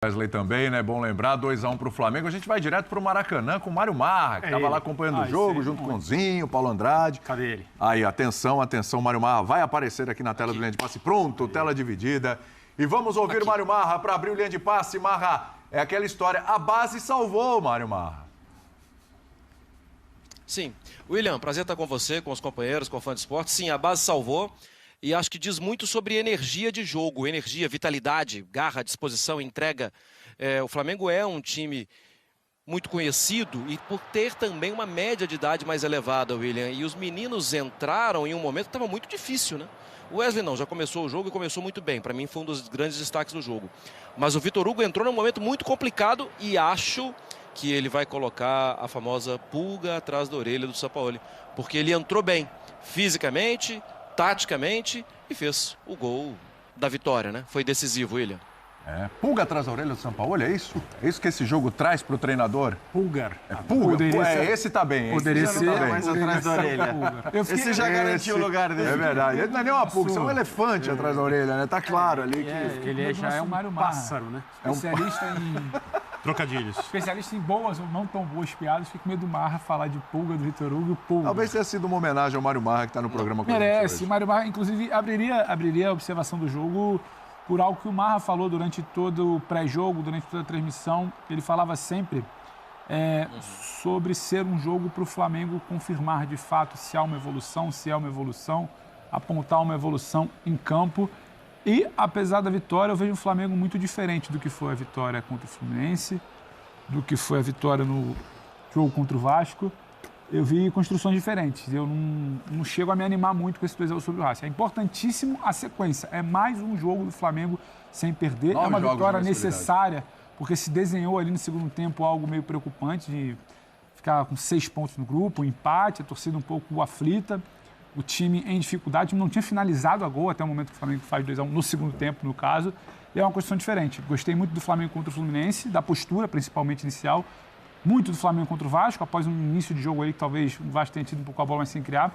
Wesley também, né? Bom lembrar, 2-1 para o Flamengo. A gente vai direto para o Maracanã com o Mário Marra, que estava lá acompanhando o jogo, junto com o Zinho, Paulo Andrade. Cadê ele? Aí, atenção, atenção, Mário Marra vai aparecer aqui na tela do Linha de Passe. Pronto, tela dividida. E vamos ouvir o Mário Marra para abrir o Linha de Passe. Marra, é aquela história, a base salvou, Mário Marra. Sim. William, prazer estar com você, com os companheiros, com o Fã de Esporte. Sim, a base salvou. E acho que diz muito sobre energia de jogo, energia, vitalidade, garra, disposição, entrega. O Flamengo é um time muito conhecido e por ter também uma média de idade mais elevada, William. E os meninos entraram em um momento que estava muito difícil, né? O Wesley não, já começou o jogo e começou muito bem. Para mim foi um dos grandes destaques do jogo. Mas o Vitor Hugo entrou num momento muito complicado e acho que ele vai colocar a famosa pulga atrás da orelha do Sampaoli. Porque ele entrou bem, fisicamente, taticamente, e fez o gol da vitória, né? Foi decisivo, William. Pulga atrás da orelha do Sampaoli, é isso? É isso que esse jogo traz para o treinador? Pulgar. Pulga, esse tá bem. Poderia esse ser tá bem. mais atrás da orelha. Esse já garantiu o lugar dele. É verdade. Ele não é nem uma pulga, é um elefante atrás da orelha, né? Tá claro ali que... Ele já é um pássaro, né? Especialista em... Trocadilhos. Especialista em boas ou não tão boas piadas. Fico com medo do Marra falar de pulga do Vitor Hugo e pulga. Talvez tenha sido uma homenagem ao Mário Marra que está no programa com a gente Merece. hoje. Mário Marra, inclusive, abriria a observação do jogo por algo que o Marra falou durante todo o pré-jogo, durante toda a transmissão. Ele falava sempre sobre ser um jogo para o Flamengo confirmar de fato se há uma evolução, apontar uma evolução em campo. E, apesar da vitória, eu vejo um Flamengo muito diferente do que foi a vitória contra o Fluminense, do que foi a vitória no jogo contra o Vasco. Eu vi construções diferentes. Eu não chego a me animar muito com esse 2-0 sobre o Racing. É importantíssimo a sequência. É mais um jogo do Flamengo sem perder. É uma vitória necessária, porque se desenhou ali no segundo tempo algo meio preocupante, de ficar com 6 pontos no grupo, um empate, a torcida um pouco aflita. O time em dificuldade, não tinha finalizado a gol até o momento que o Flamengo faz 2-1 no segundo tempo, no caso. E é uma questão diferente. Gostei muito do Flamengo contra o Fluminense, da postura, principalmente inicial. Muito do Flamengo contra o Vasco, após um início de jogo aí que talvez o Vasco tenha tido um pouco a bola, mas sem criar.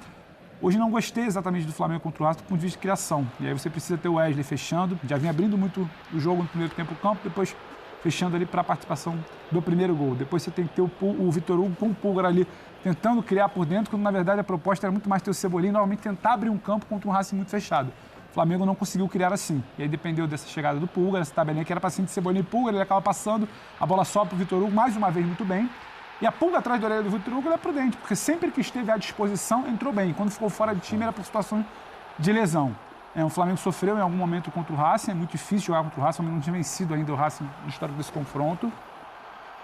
Hoje não gostei exatamente do Flamengo contra o Vasco do ponto de vista de criação. E aí você precisa ter o Wesley fechando, já vinha abrindo muito o jogo no primeiro tempo do campo, depois fechando ali para a participação do primeiro gol. Depois você tem que ter o Vitor Hugo com o Pulgar ali, tentando criar por dentro, quando na verdade a proposta era muito mais ter o Cebolinha e novamente tentar abrir um campo contra um Racing muito fechado. O Flamengo não conseguiu criar assim. E aí dependeu dessa chegada do Pulgar, essa tabelinha que era para cima de Cebolinha e Pulgar, ele acaba passando, a bola sobe para o Vitor Hugo, mais uma vez muito bem. E a pulga atrás da orelha do Vitor Hugo é prudente, porque sempre que esteve à disposição, entrou bem. Quando ficou fora de time, era por situação de lesão. O Flamengo sofreu em algum momento contra o Racing, é muito difícil jogar contra o Racing, o Flamengo não tinha vencido ainda o Racing no histórico desse confronto.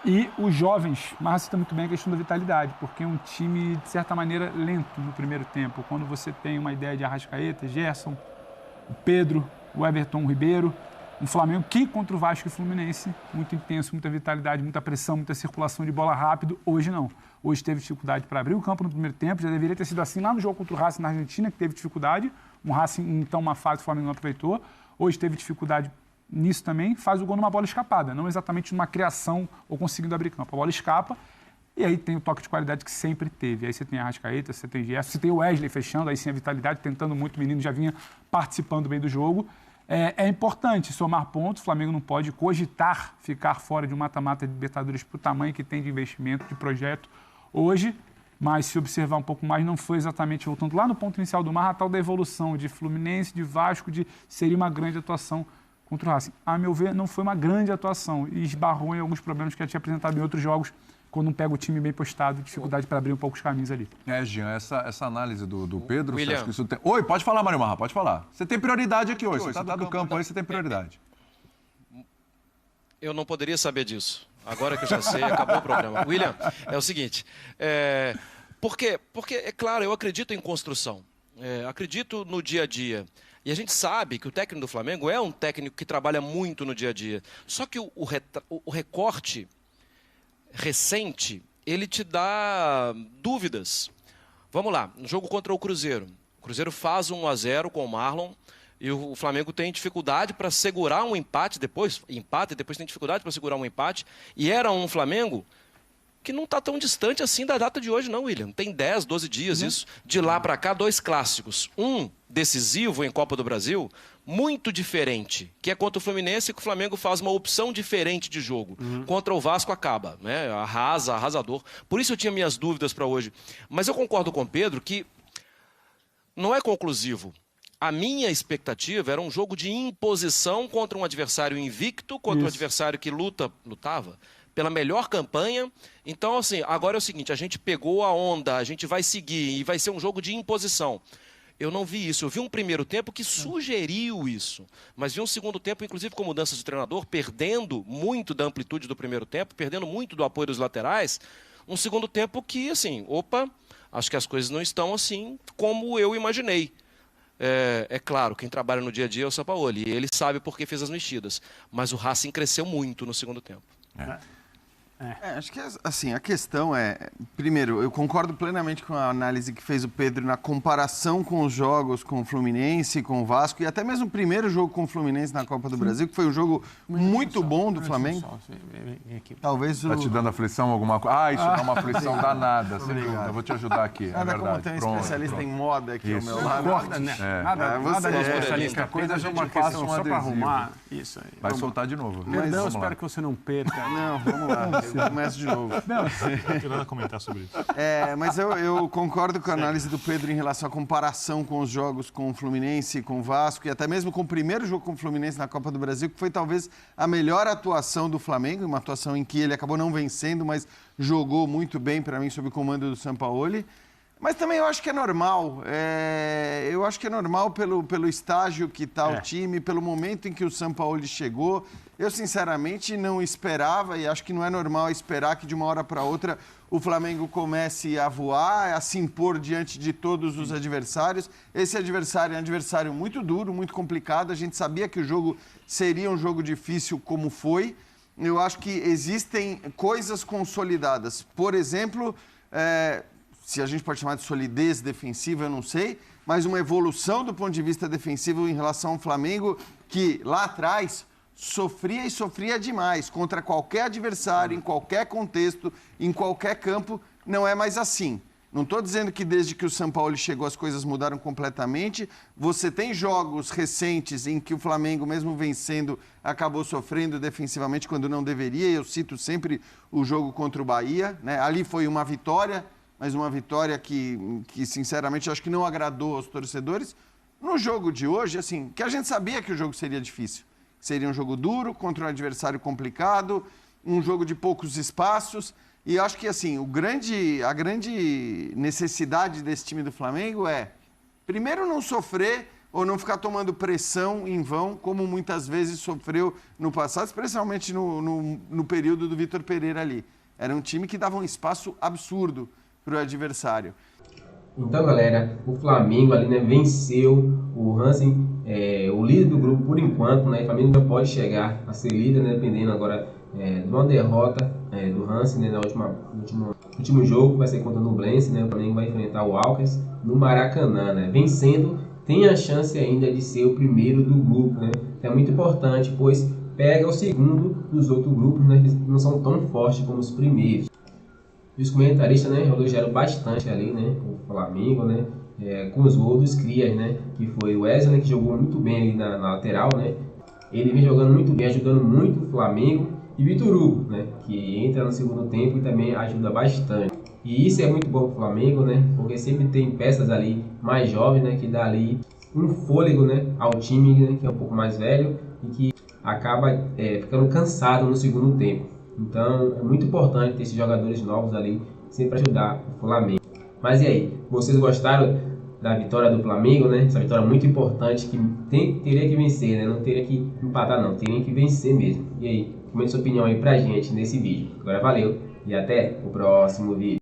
E os jovens, mas cita muito bem a questão da vitalidade, porque é um time, de certa maneira, lento no primeiro tempo. Quando você tem uma ideia de Arrascaeta, Gerson, o Pedro, o Everton Ribeiro, um Flamengo que contra o Vasco e Fluminense, muito intenso, muita vitalidade, muita pressão, muita circulação de bola rápido. Hoje não. Hoje teve dificuldade para abrir o campo no primeiro tempo, já deveria ter sido assim lá no jogo contra o Racing na Argentina, que teve dificuldade. Um Racing, então, uma fase que o Flamengo não aproveitou. Hoje teve dificuldade nisso também, faz o gol numa bola escapada, não exatamente numa criação ou conseguindo abrir campo. A bola escapa e aí tem o toque de qualidade que sempre teve. Aí você tem a Arrascaeta, você tem Gerson, você tem o Wesley fechando, aí sim a vitalidade, tentando muito, o menino já vinha participando bem do jogo. É importante somar pontos, o Flamengo não pode cogitar ficar fora de um mata-mata de Libertadores para o tamanho que tem de investimento, de projeto hoje, mas se observar um pouco mais, não foi exatamente voltando lá no ponto inicial do Marra, tal da evolução de Fluminense, de Vasco, de seria uma grande atuação contra o Racing. A meu ver, não foi uma grande atuação e esbarrou em alguns problemas que já tinha apresentado em outros jogos, quando não pega o time bem postado, dificuldade para abrir um pouco os caminhos ali. Jean, essa análise do Pedro, William. você acha que isso tem... Oi, pode falar, Mário Marra, pode falar. Você tem prioridade aqui hoje, você está do campo aí, você tem prioridade. Eu não poderia saber disso. Agora que eu já sei, acabou o programa. William, é o seguinte, por quê? Porque, é claro, eu acredito em construção, acredito no dia a dia. E a gente sabe que o técnico do Flamengo é um técnico que trabalha muito no dia a dia. Só que o recorte recente, ele te dá dúvidas. Vamos lá, no jogo contra o Cruzeiro. O Cruzeiro faz 1-0 com o Marlon e o Flamengo tem dificuldade para segurar um empate, depois empata e depois tem dificuldade para segurar um empate. E era um Flamengo que não está tão distante assim da data de hoje não, William. Tem 10, 12 dias isso. De lá para cá, 2 clássicos. Um decisivo em Copa do Brasil, muito diferente, que é contra o Fluminense, que o Flamengo faz uma opção diferente de jogo. Contra o Vasco acaba, né? Arrasador. Por isso eu tinha minhas dúvidas para hoje. Mas eu concordo com o Pedro que não é conclusivo. A minha expectativa era um jogo de imposição contra um adversário invicto, contra um adversário que lutava pela melhor campanha. Então, assim, agora é o seguinte, a gente pegou a onda, a gente vai seguir e vai ser um jogo de imposição. Eu não vi isso. Eu vi um primeiro tempo que sugeriu isso, mas vi um segundo tempo, inclusive com mudanças de treinador, perdendo muito da amplitude do primeiro tempo, perdendo muito do apoio dos laterais. Um segundo tempo que, assim, acho que as coisas não estão assim como eu imaginei. É claro, quem trabalha no dia a dia é o Sampaoli, e ele sabe por que fez as mexidas, mas o Racing cresceu muito no segundo tempo. Acho que assim, a questão primeiro, eu concordo plenamente com a análise que fez o Pedro na comparação com os jogos com o Fluminense, com o Vasco e até mesmo o primeiro jogo com o Fluminense na Copa do Brasil, que foi um jogo muito bom do Flamengo. Talvez Tá te dando aflição alguma coisa? Isso dá uma aflição danada. Eu vou te ajudar aqui. Nada como verdade. ter um Pronto, especialista em moda aqui ao meu lado. Nada de especialista. Depois a gente uma passa questão um só para adesivo. arrumar. Isso aí. Vai soltar de novo. Perdão, Vamos lá. espero que você não perca. Não, vamos lá. Eu começo de novo. Não tenho nada a comentar sobre isso. Mas eu concordo com a análise do Pedro em relação à comparação com os jogos com o Fluminense, com o Vasco e até mesmo com o primeiro jogo com o Fluminense na Copa do Brasil, que foi talvez a melhor atuação do Flamengo, uma atuação em que ele acabou não vencendo, mas jogou muito bem para mim sob o comando do Sampaoli. Mas também eu acho que é normal. Eu acho que é normal pelo estágio que está o time, pelo momento em que o Sampaoli chegou. Eu, sinceramente, não esperava e acho que não é normal esperar que de uma hora para outra o Flamengo comece a voar, a se impor diante de todos os adversários. Esse adversário é um adversário muito duro, muito complicado. A gente sabia que o jogo seria um jogo difícil como foi. Eu acho que existem coisas consolidadas. Por exemplo, se a gente pode chamar de solidez defensiva, eu não sei, mas uma evolução do ponto de vista defensivo em relação ao Flamengo, que lá atrás sofria e sofria demais contra qualquer adversário, em qualquer contexto, em qualquer campo, não é mais assim. Não estou dizendo que desde que o Sampaoli chegou as coisas mudaram completamente. Você tem jogos recentes em que o Flamengo, mesmo vencendo, acabou sofrendo defensivamente quando não deveria. Eu cito sempre o jogo contra o Bahia, né? Ali foi uma vitória, mas uma vitória que sinceramente, acho que não agradou aos torcedores. No jogo de hoje, assim, que a gente sabia que o jogo seria difícil. Seria um jogo duro, contra um adversário complicado, um jogo de poucos espaços. E acho que, assim, a grande necessidade desse time do Flamengo é, primeiro, não sofrer ou não ficar tomando pressão em vão, como muitas vezes sofreu no passado, especialmente no período do Vitor Pereira ali. Era um time que dava um espaço absurdo para o adversário. Então, galera, o Flamengo ali, né, venceu o Racing, o líder do grupo por enquanto, né? O Flamengo ainda pode chegar a ser líder, né, dependendo agora de uma derrota do Racing, né, no último jogo, que vai ser contra o Nublense, né? O Flamengo vai enfrentar o Alcas no Maracanã, né? Vencendo, tem a chance ainda de ser o primeiro do grupo, né? É muito importante, pois pega o segundo dos outros grupos, né, que não são tão fortes como os primeiros. E os comentaristas, né, elogiaram bastante ali, né, o Flamengo, né, com os gols dos crias, né, que foi o Wesley, né, que jogou muito bem ali na lateral, né, ele vem jogando muito bem, ajudando muito o Flamengo, e Vitor Hugo, né, que entra no segundo tempo e também ajuda bastante. E isso é muito bom para o Flamengo, né, porque sempre tem peças ali mais jovens, né, que dá ali um fôlego, né, ao time, né, que é um pouco mais velho e que acaba ficando cansado no segundo tempo. Então, é muito importante ter esses jogadores novos ali, sempre ajudar o Flamengo. Mas e aí, vocês gostaram da vitória do Flamengo, né? Essa vitória muito importante que teria que vencer, né? Não teria que empatar não, teria que vencer mesmo. E aí, comente sua opinião aí pra gente nesse vídeo. Agora valeu e até o próximo vídeo.